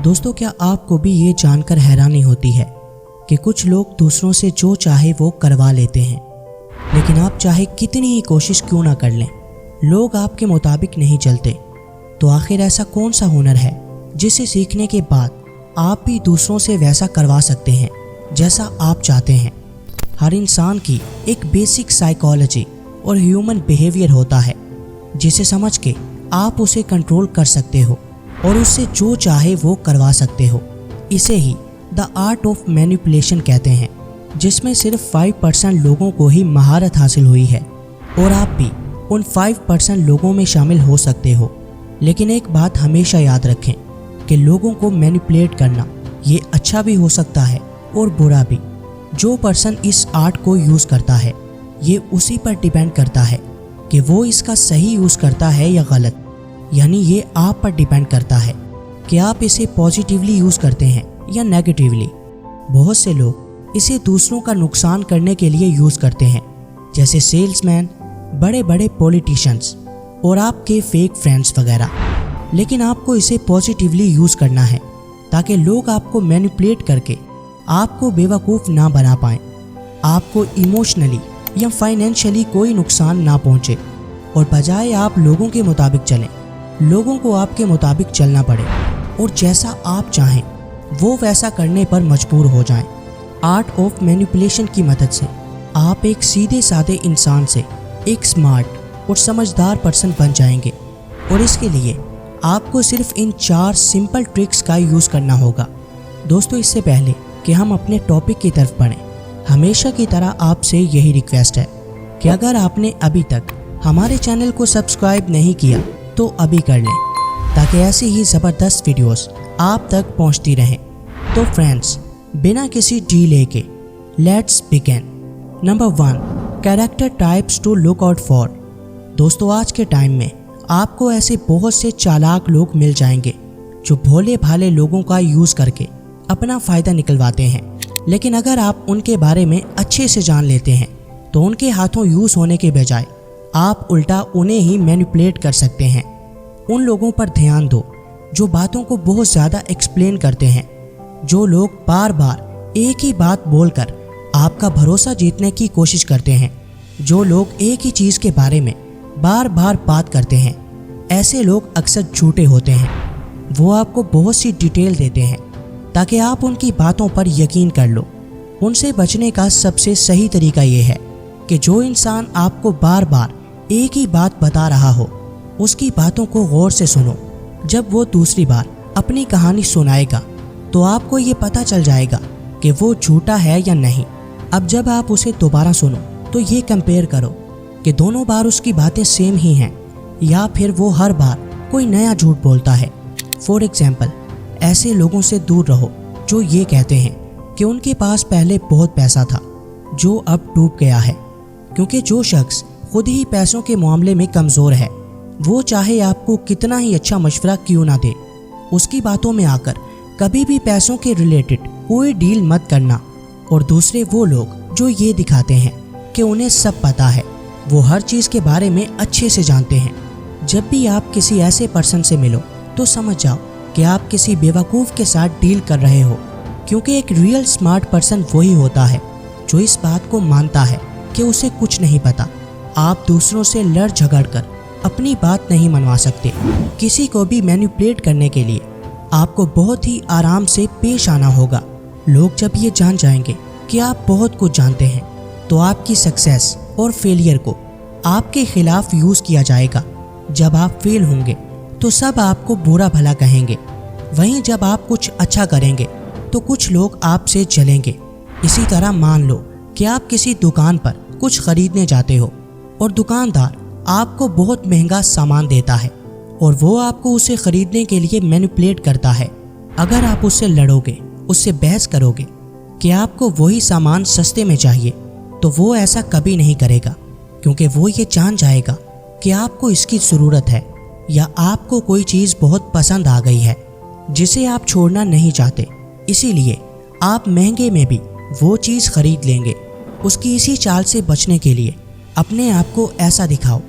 दोस्तों, क्या आपको भी ये जानकर हैरानी होती है कि कुछ लोग दूसरों से जो चाहे वो करवा लेते हैं, लेकिन आप चाहे कितनी ही कोशिश क्यों ना कर लें, लोग आपके मुताबिक नहीं चलते। तो आखिर ऐसा कौन सा हुनर है जिसे सीखने के बाद आप भी दूसरों से वैसा करवा सकते हैं जैसा आप चाहते हैं। हर इंसान की एक बेसिक साइकोलॉजी और ह्यूमन बिहेवियर होता है जिसे समझ के आप उसे कंट्रोल कर सकते हो और उससे जो चाहे वो करवा सकते हो। इसे ही द आर्ट ऑफ मैनिपुलेशन कहते हैं, जिसमें सिर्फ 5% लोगों को ही महारत हासिल हुई है और आप भी उन 5% लोगों में शामिल हो सकते हो। लेकिन एक बात हमेशा याद रखें कि लोगों को मैनिपुलेट करना ये अच्छा भी हो सकता है और बुरा भी। जो पर्सन इस आर्ट को यूज़ करता है ये उसी पर डिपेंड करता है कि वो इसका सही यूज़ करता है या गलत। यानी ये आप पर डिपेंड करता है कि आप इसे पॉजिटिवली यूज़ करते हैं या नेगेटिवली। बहुत से लोग इसे दूसरों का नुकसान करने के लिए यूज़ करते हैं, जैसे सेल्समैन, बड़े बड़े पॉलिटिशियंस और आपके फेक फ्रेंड्स वगैरह। लेकिन आपको इसे पॉजिटिवली यूज़ करना है ताकि लोग आपको मैनिपुलेट करके आपको बेवकूफ़ ना बना पाएँ, आपको इमोशनली या फाइनेंशियली कोई नुकसान ना पहुँचे और बजाय आप लोगों के मुताबिक चलें, लोगों को आपके मुताबिक चलना पड़े और जैसा आप चाहें वो वैसा करने पर मजबूर हो जाएं। आर्ट ऑफ मैनिपुलेशन की मदद से आप एक सीधे साधे इंसान से एक स्मार्ट और समझदार पर्सन बन जाएंगे। और इसके लिए आपको सिर्फ इन 4 सिंपल ट्रिक्स का यूज़ करना होगा। दोस्तों, इससे पहले कि हम अपने टॉपिक की तरफ बढ़ें, हमेशा की तरह आपसे यही रिक्वेस्ट है कि अगर आपने अभी तक हमारे चैनल को सब्सक्राइब नहीं किया तो अभी कर लें, ताकि ऐसी ही ज़बरदस्त वीडियोस आप तक पहुंचती रहें। तो फ्रेंड्स, बिना किसी डिले के let's begin. Number 1, character types to look out for. दोस्तों, आज के टाइम में आपको ऐसे बहुत से चालाक लोग मिल जाएंगे जो भोले भाले लोगों का यूज़ करके अपना फ़ायदा निकलवाते हैं। लेकिन अगर आप उनके बारे में अच्छे से जान लेते हैं तो उनके हाथों यूज़ होने के बजाय आप उल्टा उन्हें ही मैनिपुलेट कर सकते हैं। उन लोगों पर ध्यान दो जो बातों को बहुत ज़्यादा एक्सप्लेन करते हैं, जो लोग बार बार एक ही बात बोलकर आपका भरोसा जीतने की कोशिश करते हैं, जो लोग एक ही चीज़ के बारे में बार बार बात करते हैं। ऐसे लोग अक्सर झूठे होते हैं। वो आपको बहुत सी डिटेल देते हैं ताकि आप उनकी बातों पर यकीन कर लो। उनसे बचने का सबसे सही तरीका ये है कि जो इंसान आपको बार बार एक ही बात बता रहा हो, उसकी बातों को गौर से सुनो। जब वो दूसरी बार अपनी कहानी सुनाएगा तो आपको ये पता चल जाएगा कि वो झूठा है या नहीं। अब जब आप उसे दोबारा सुनो तो ये कंपेयर करो कि दोनों बार उसकी बातें सेम ही हैं या फिर वो हर बार कोई नया झूठ बोलता है। फॉर एग्जाम्पल, ऐसे लोगों से दूर रहो जो ये कहते हैं कि उनके पास पहले बहुत पैसा था जो अब डूब गया है, क्योंकि जो शख्स खुद ही पैसों के मामले में कमज़ोर है, वो चाहे आपको कितना ही अच्छा मशवरा क्यों ना दे, उसकी बातों में आकर कभी भी पैसों के रिलेटेड कोई डील मत करना। और दूसरे वो लोग जो ये दिखाते हैं कि उन्हें सब पता है, वो हर चीज़ के बारे में अच्छे से जानते हैं। जब भी आप किसी ऐसे पर्सन से मिलो तो समझ जाओ कि आप किसी बेवकूफ़ के साथ डील कर रहे हो, क्योंकि एक रियल स्मार्ट पर्सन वही होता है जो इस बात को मानता है कि उसे कुछ नहीं पता। आप दूसरों से लड़ झगड़ कर अपनी बात नहीं मनवा सकते। किसी को भी मैनिपुलेट करने के लिए आपको बहुत ही आराम से पेश आना होगा। लोग जब ये जान जाएंगे कि आप बहुत कुछ जानते हैं तो आपकी सक्सेस और फेलियर को आपके खिलाफ यूज़ किया जाएगा। जब आप फेल होंगे तो सब आपको बुरा भला कहेंगे, वहीं जब आप कुछ अच्छा करेंगे तो कुछ लोग आपसे जलेंगे। इसी तरह मान लो कि आप किसी दुकान पर कुछ खरीदने जाते हो और दुकानदार आपको बहुत महंगा सामान देता है और वो आपको उसे खरीदने के लिए मैनिपुलेट करता है। अगर आप उससे लड़ोगे, उससे बहस करोगे कि आपको वही सामान सस्ते में चाहिए, तो वो ऐसा कभी नहीं करेगा, क्योंकि वो ये जान जाएगा कि आपको इसकी ज़रूरत है या आपको कोई चीज़ बहुत पसंद आ गई है जिसे आप छोड़ना नहीं चाहते। इसीलिए आप महंगे में भी वो चीज़ खरीद लेंगे। उसकी इसी चाल से बचने के लिए अपने आप को ऐसा दिखाओ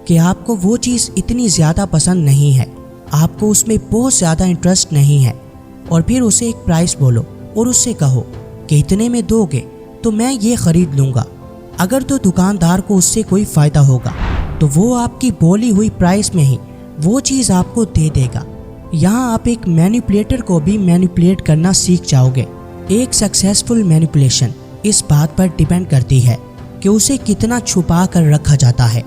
कि आपको वो चीज़ इतनी ज़्यादा पसंद नहीं है, आपको उसमें बहुत ज़्यादा इंटरेस्ट नहीं है और फिर उसे एक प्राइस बोलो और उससे कहो कि इतने में दोगे तो मैं ये खरीद लूँगा। अगर तो दुकानदार को उससे कोई फ़ायदा होगा तो वो आपकी बोली हुई प्राइस में ही वो चीज़ आपको दे देगा। यहाँ आप एक मैनिपुलेटर को भी मैनिपुलेट करना सीख जाओगे। एक सक्सेसफुल मैनिपुलेशन इस बात पर डिपेंड करती है कि उसे कितना छुपा कर रखा जाता है।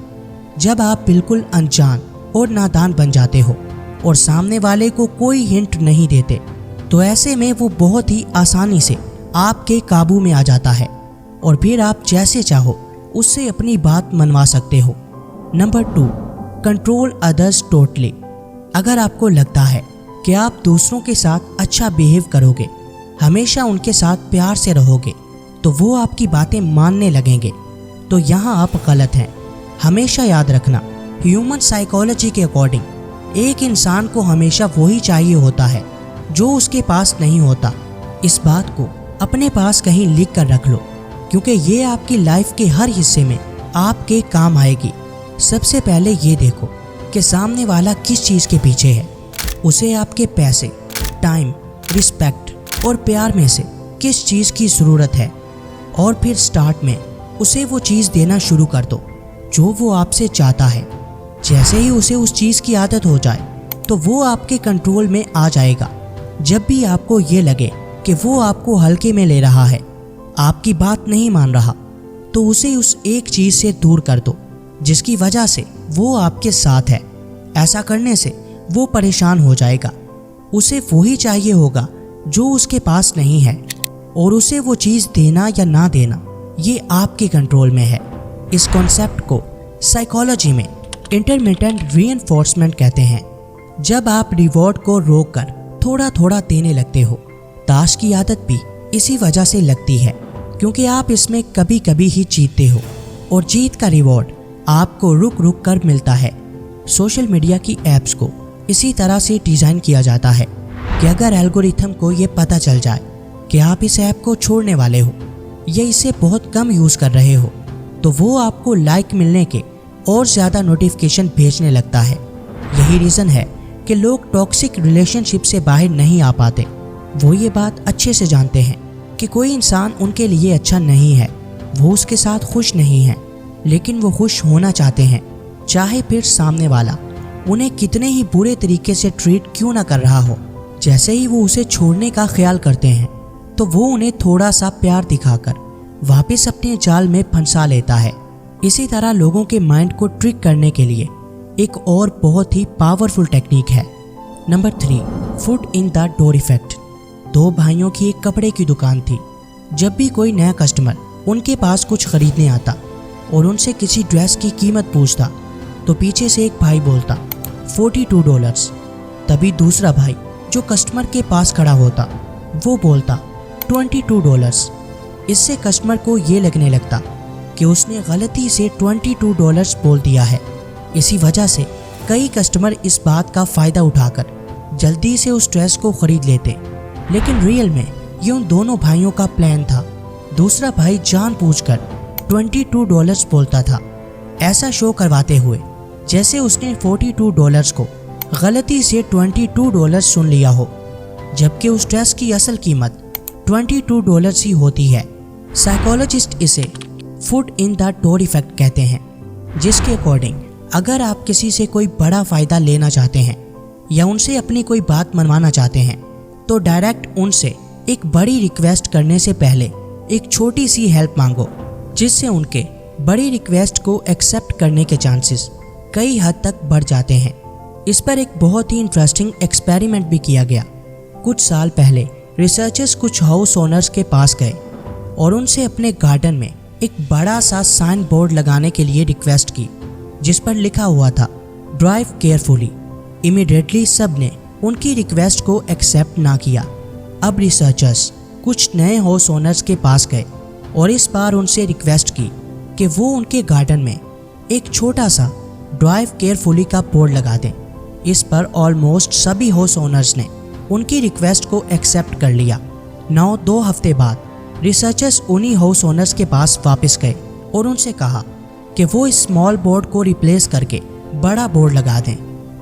जब आप बिल्कुल अनजान और नादान बन जाते हो और सामने वाले को कोई हिंट नहीं देते तो ऐसे में वो बहुत ही आसानी से आपके काबू में आ जाता है और फिर आप जैसे चाहो उससे अपनी बात मनवा सकते हो। Number 2, control others totally. अगर आपको लगता है कि आप दूसरों के साथ अच्छा बिहेव करोगे, हमेशा उनके साथ प्यार से रहोगे, तो वो आपकी बातें मानने लगेंगे। तो यहाँ आप गलत हैं। हमेशा याद रखना, ह्यूमन साइकोलॉजी के अकॉर्डिंग एक इंसान को हमेशा वही चाहिए होता है जो उसके पास नहीं होता। इस बात को अपने पास कहीं लिख कर रख लो, क्योंकि ये आपकी लाइफ के हर हिस्से में आपके काम आएगी। सबसे पहले ये देखो कि सामने वाला किस चीज़ के पीछे है। उसे आपके पैसे, टाइम, रिस्पेक्ट और प्यार में से किस चीज़ की ज़रूरत है, और फिर स्टार्ट में उसे वो चीज़ देना शुरू कर दो जो वो आपसे चाहता है। जैसे ही उसे उस चीज़ की आदत हो जाए तो वो आपके कंट्रोल में आ जाएगा। जब भी आपको ये लगे कि वो आपको हल्के में ले रहा है, आपकी बात नहीं मान रहा, तो उसे उस एक चीज़ से दूर कर दो जिसकी वजह से वो आपके साथ है। ऐसा करने से वो परेशान हो जाएगा। उसे वही चाहिए होगा जो उसके पास नहीं है, और उसे वो चीज़ देना या ना देना ये आपके कंट्रोल में है। इस कॉन्सेप्ट को साइकोलॉजी में इंटरमिटेंट रीइंफोर्समेंट कहते हैं। जब आप रिवॉर्ड को रोक कर थोड़ा थोड़ा देने लगते हो। ताश की आदत भी इसी वजह से लगती है, क्योंकि आप इसमें कभी कभी ही जीतते हो और जीत का रिवॉर्ड आपको रुक रुक कर मिलता है। सोशल मीडिया की ऐप्स को इसी तरह से डिज़ाइन किया जाता है कि अगर एल्गोरिथम को ये पता चल जाए कि आप इस ऐप को छोड़ने वाले हो या इसे बहुत कम यूज़ कर रहे हो, तो वो आपको लाइक मिलने के और ज़्यादा नोटिफिकेशन भेजने लगता है। यही रीज़न है कि लोग टॉक्सिक रिलेशनशिप से बाहर नहीं आ पाते। वो ये बात अच्छे से जानते हैं कि कोई इंसान उनके लिए अच्छा नहीं है, वो उसके साथ खुश नहीं है, लेकिन वो खुश होना चाहते हैं, चाहे फिर सामने वाला उन्हें कितने ही बुरे तरीके से ट्रीट क्यों ना कर रहा हो। जैसे ही वो उसे छोड़ने का ख्याल करते हैं तो वो उन्हें थोड़ा सा प्यार दिखाकर वापस अपने जाल में फंसा लेता है। इसी तरह लोगों के माइंड को ट्रिक करने के लिए एक और बहुत ही पावरफुल टेक्निक है। Number 3, foot in the door effect. 2 भाइयों की एक कपड़े की दुकान थी। जब भी कोई नया कस्टमर उनके पास कुछ खरीदने आता और उनसे किसी ड्रेस की कीमत पूछता तो पीछे से एक भाई बोलता $42। तभी दूसरा भाई जो कस्टमर के पास खड़ा होता वो बोलता $22। इससे कस्टमर को ये लगने लगता कि उसने गलती से $22 बोल दिया है। इसी वजह से कई कस्टमर इस बात का फ़ायदा उठाकर जल्दी से उस ड्रेस को खरीद लेते, लेकिन रियल में ये उन दोनों भाइयों का प्लान था। दूसरा भाई जानबूझकर $22 बोलता था, ऐसा शो करवाते हुए जैसे उसने $42 को गलती से $22 सुन लिया हो, जबकि उस ड्रेस की असल कीमत $22 ही होती है। साइकोलॉजिस्ट इसे foot in the door effect कहते हैं, जिसके अकॉर्डिंग अगर आप किसी से कोई बड़ा फ़ायदा लेना चाहते हैं या उनसे अपनी कोई बात मनवाना चाहते हैं तो डायरेक्ट उनसे एक बड़ी रिक्वेस्ट करने से पहले एक छोटी सी हेल्प मांगो, जिससे उनके बड़ी रिक्वेस्ट को एक्सेप्ट करने के चांसेस कई हद तक बढ़ जाते हैं। इस पर एक बहुत ही इंटरेस्टिंग एक्सपेरिमेंट भी किया गया। कुछ साल पहले रिसर्चर्स कुछ हाउस ओनर्स के पास गए और उनसे अपने गार्डन में एक बड़ा सा साइन बोर्ड लगाने के लिए रिक्वेस्ट की, जिस पर लिखा हुआ था ड्राइव केयरफुली। इमीडिएटली सब ने उनकी रिक्वेस्ट को एक्सेप्ट ना किया। अब रिसर्चर्स कुछ नए हाउस ओनर्स के पास गए और इस बार उनसे रिक्वेस्ट की कि वो उनके गार्डन में एक छोटा सा ड्राइव केयरफुली का बोर्ड लगा दें। इस पर ऑलमोस्ट सभी हाउस ओनर्स ने उनकी रिक्वेस्ट को एक्सेप्ट कर लिया। 2 हफ्ते बाद रिसर्चर्स उन्हीं हाउस ओनर्स के पास वापस गए और उनसे कहा कि वो इस स्मॉल बोर्ड को रिप्लेस करके बड़ा बोर्ड लगा दें,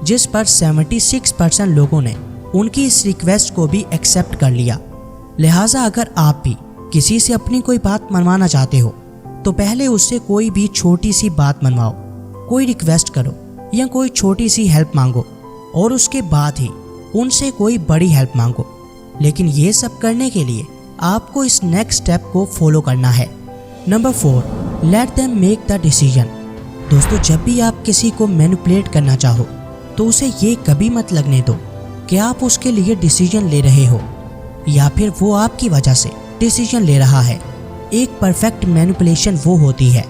जिस पर 76% लोगों ने उनकी इस रिक्वेस्ट को भी एक्सेप्ट कर लिया। लिहाजा अगर आप भी किसी से अपनी कोई बात मनवाना चाहते हो तो पहले उससे कोई भी छोटी सी बात मनवाओ, कोई रिक्वेस्ट करो या कोई छोटी सी हेल्प मांगो और उसके बाद ही उनसे कोई बड़ी हेल्प मांगो। लेकिन ये सब करने के लिए आपको इस नेक्स्ट स्टेप को फॉलो करना है। Number 4, let them make the decision. दोस्तों, जब भी आप किसी को मैनिपुलेट करना चाहो तो उसे ये कभी मत लगने दो कि आप उसके लिए डिसीजन ले रहे हो या फिर वो आपकी वजह से डिसीजन ले रहा है। एक परफेक्ट मैनिपुलेशन वो होती है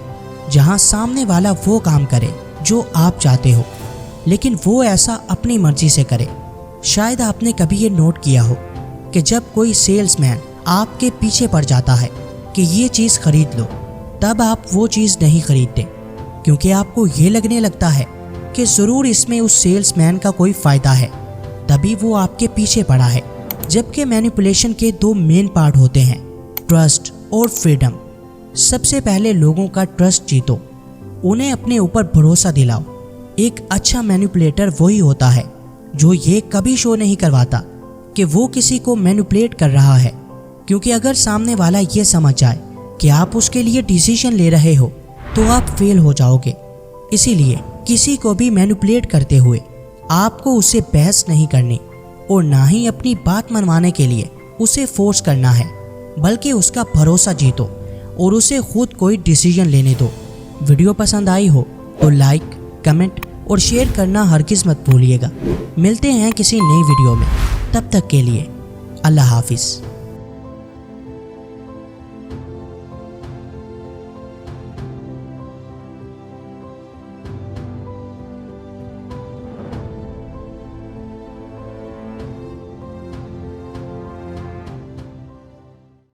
जहां सामने वाला वो काम करे जो आप चाहते हो, लेकिन वो ऐसा अपनी मर्जी से करे। शायद आपने कभी ये नोट किया हो कि जब कोई सेल्समैन आपके पीछे पड़ जाता है कि ये चीज़ खरीद लो, तब आप वो चीज़ नहीं खरीदते क्योंकि आपको ये लगने लगता है कि ज़रूर इसमें उस सेल्समैन का कोई फ़ायदा है, तभी वो आपके पीछे पड़ा है। जबकि मैनिपुलेशन के 2 मेन पार्ट होते हैं, ट्रस्ट और फ्रीडम। सबसे पहले लोगों का ट्रस्ट जीतो, उन्हें अपने ऊपर भरोसा दिलाओ। एक अच्छा मैनिपुलेटर वही होता है जो ये कभी शो नहीं करवाता कि वो किसी को मैनिपुलेट कर रहा है, क्योंकि अगर सामने वाला ये समझ जाए कि आप उसके लिए डिसीजन ले रहे हो तो आप फेल हो जाओगे। इसीलिए किसी को भी मैनिपुलेट करते हुए आपको उससे बहस नहीं करनी और ना ही अपनी बात मनवाने के लिए उसे फोर्स करना है, बल्कि उसका भरोसा जीतो और उसे खुद कोई डिसीजन लेने दो। वीडियो पसंद आई हो तो लाइक, कमेंट और शेयर करना हरगिज़ मत भूलिएगा। मिलते हैं किसी नई वीडियो में, तब तक के लिए अल्लाह हाफिज़।